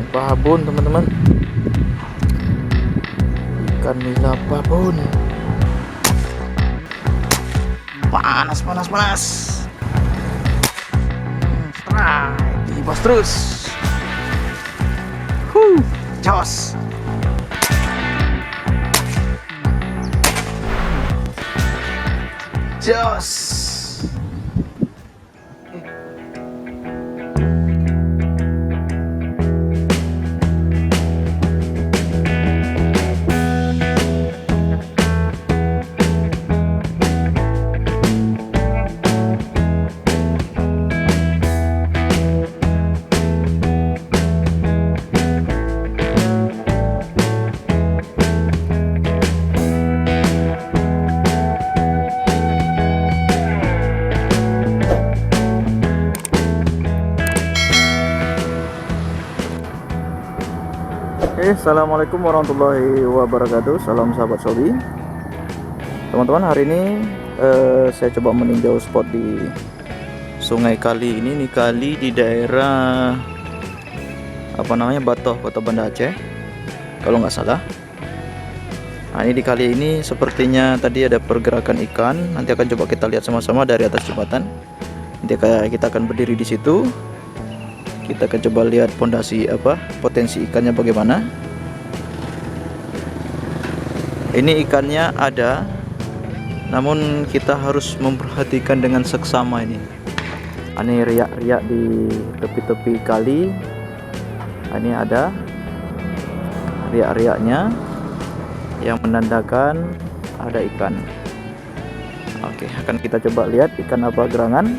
babon teman-teman, ikan nila babon. Panas panas panas. Strike, dibas terus. Jos. Jos. Assalamualaikum warahmatullahi wabarakatuh. Salam sahabat Sobi. Teman-teman, hari ini saya coba meninjau spot di Sungai Kali ini. Ini kali di daerah Batoh, Kota Banda Aceh, kalau nggak salah. Nah, ini di kali ini sepertinya tadi ada pergerakan ikan. Nanti akan coba kita lihat sama-sama dari atas jembatan. Nanti kita akan berdiri di situ. Kita akan coba lihat pondasi potensi ikannya bagaimana. Ini ikannya ada, namun kita harus memperhatikan dengan seksama ini. Ini riak-riak di tepi-tepi kali. Ini ada riak-riaknya yang menandakan ada ikan. Oke, akan kita coba lihat ikan apa gerangan.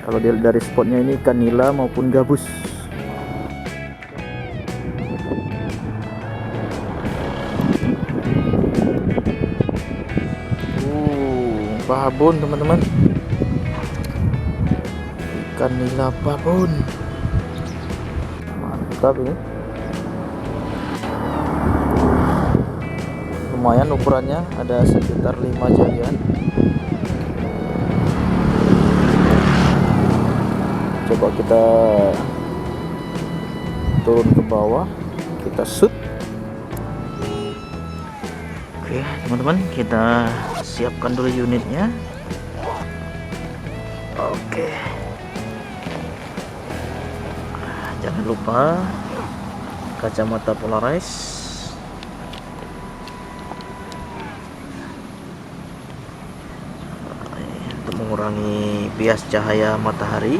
Kalau dari spotnya ini ikan nila maupun gabus. Babon teman-teman, ikan nila babon, mantap ini. Lumayan ukurannya, ada sekitar 5 jarian. Coba kita turun ke bawah, kita shoot. Oke teman-teman, kita siapkan dulu unitnya. Oke, jangan lupa kacamata polaris untuk mengurangi bias cahaya matahari.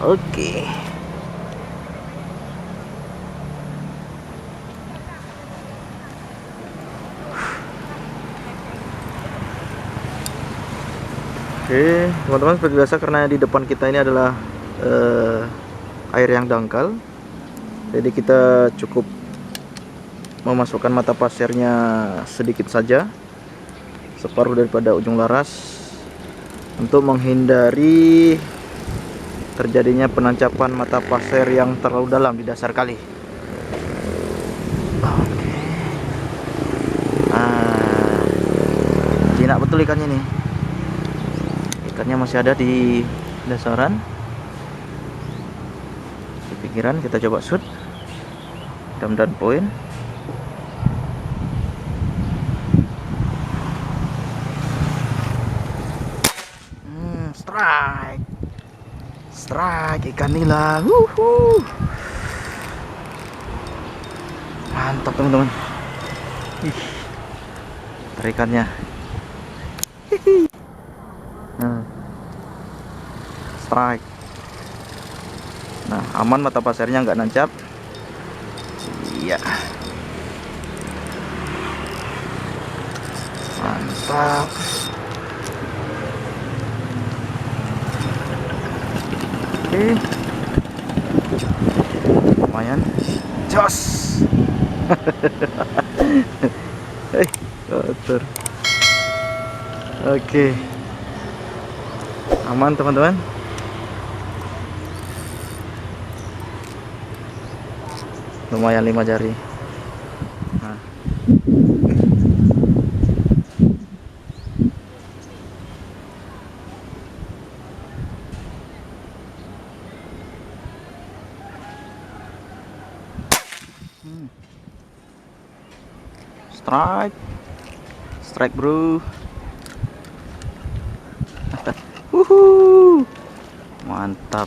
Oke. Oke, teman-teman, seperti biasa karena di depan kita ini adalah air yang dangkal, jadi kita cukup memasukkan mata pasirnya sedikit saja, separuh daripada ujung laras, untuk menghindari terjadinya penancapan mata pasir yang terlalu dalam di dasar kali. Oke. Jinak betul ikannya nih. Ikannya masih ada di dasaran. Di pinggiran kita coba shoot. Mudah-mudahan poin. Strike. Strike ikan nila. Mantap teman-teman. Tarikannya. Strike. Nah, aman, mata pasirnya nggak nancap. Iya. Mantap. Oke. Lumayan. Jos. Hei, kotor. Oke. Aman teman-teman. Lumayan 5 jari. Nah. Hmm. Strike, strike bro. Wuhu, mantap.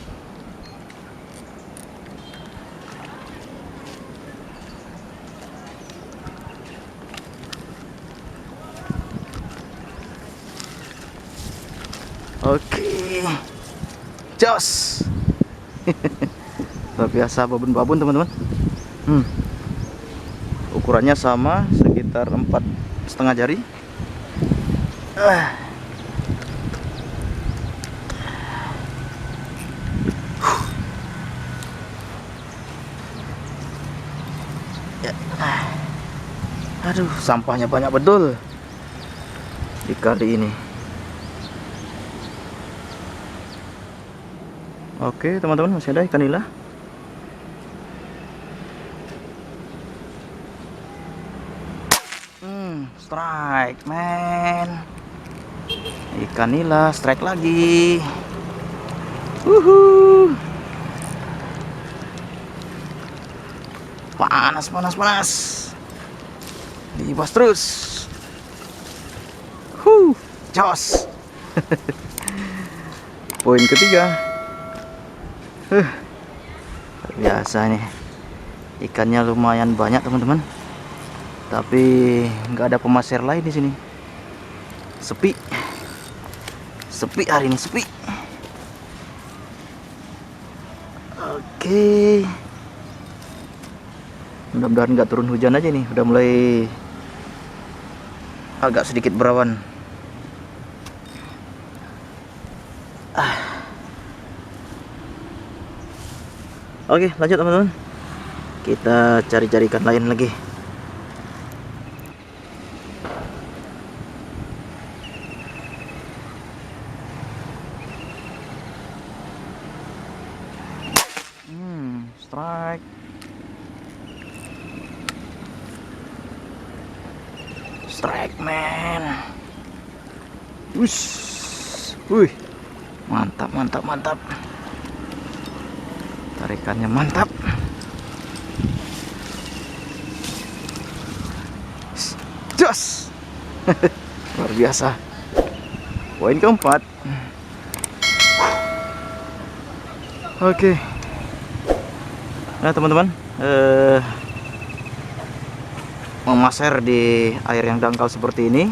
Oke, jos. Luar biasa babon-babon teman-teman. Ukurannya sama, sekitar 4,5 jari. Ya. Aduh, sampahnya banyak betul di kali ini. Oke teman-teman, masih ada ikan nila. Strike man. Ikan nila strike lagi. Panas, panas, panas. Dibas terus. Jos. Poin ketiga. Biasa nih. Ikannya lumayan banyak teman-teman. Tapi nggak ada pemasir lain di sini. Sepi. Sepi hari ini, sepi. Oke. Mudah-mudahan nggak turun hujan aja nih. Udah mulai agak sedikit berawan. Oke, lanjut teman-teman. Kita cari-cari ikan lain lagi. Strike. Strike man. Wih. Mantap, mantap, mantap. Tarikannya mantap. Jos. Luar biasa. Poin keempat. Oke. Nah teman-teman, memasar di air yang dangkal seperti ini,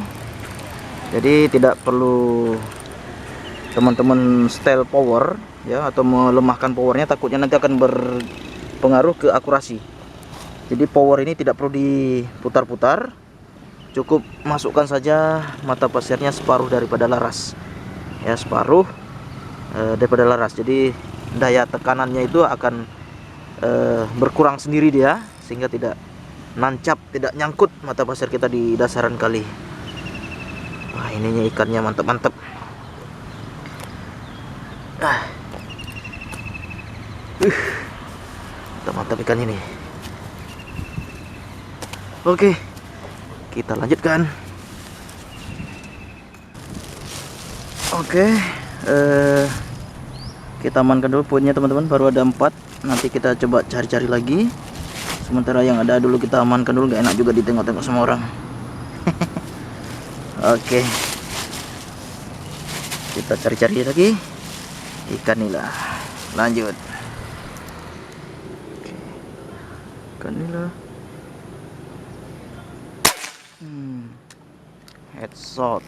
jadi tidak perlu teman-teman setel power ya, atau melemahkan powernya, takutnya nanti akan berpengaruh ke akurasi. Jadi power ini tidak perlu diputar-putar, cukup masukkan saja mata pasirnya separuh daripada laras ya, separuh daripada laras. Jadi daya tekanannya itu akan berkurang sendiri dia, sehingga tidak nancap, tidak nyangkut mata pasir kita di dasaran kali. Wah, ininya ikannya mantap-mantap. Mantap-mantap ikan ini. Oke, kita lanjutkan. Oke, kita amankan dulu poinnya teman-teman, baru ada 4. Nanti kita coba cari-cari lagi. Sementara yang ada dulu kita amankan dulu, gak enak juga ditengok-tengok sama orang. Oke, kita cari-cari lagi ikan nila. Lanjut. Ikan nila. Headshot.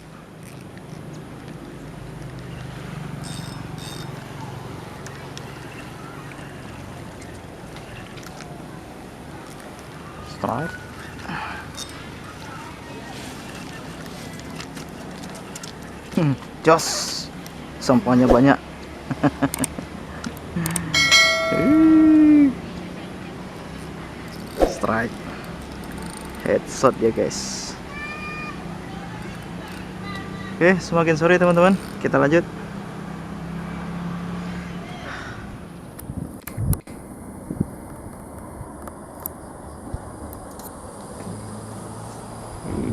Strike. Jos. Sampahnya banyak. Strike. Headshot ya guys. Oke, semakin sore teman-teman, kita lanjut.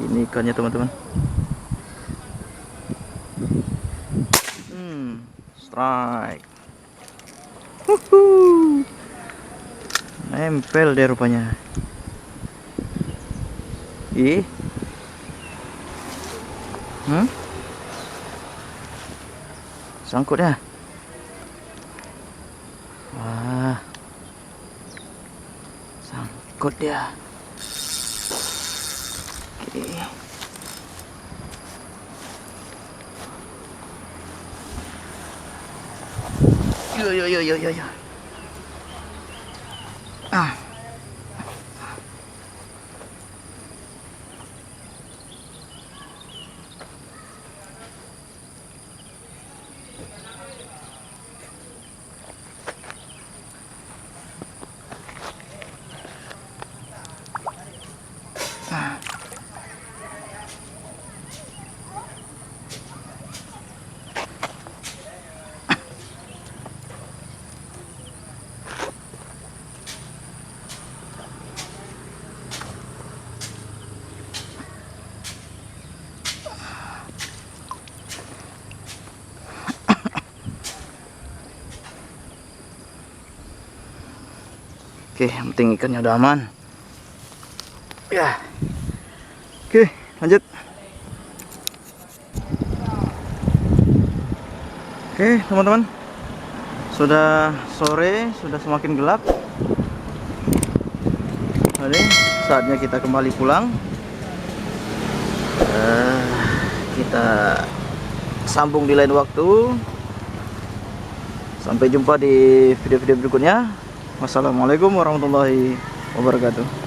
Ini ikannya teman-teman. Strike. Nempel deh rupanya. Ih. Sangkut ya. Wah. Sangkut dia. Oke. Yo. Ah. Oke, yang penting ikannya udah aman. Ya. Oke, lanjut. Oke, teman-teman. Sudah sore, sudah semakin gelap. Jadi, saatnya kita kembali pulang. Kita sambung di lain waktu. Sampai jumpa di video-video berikutnya. Wassalamualaikum warahmatullahi wabarakatuh.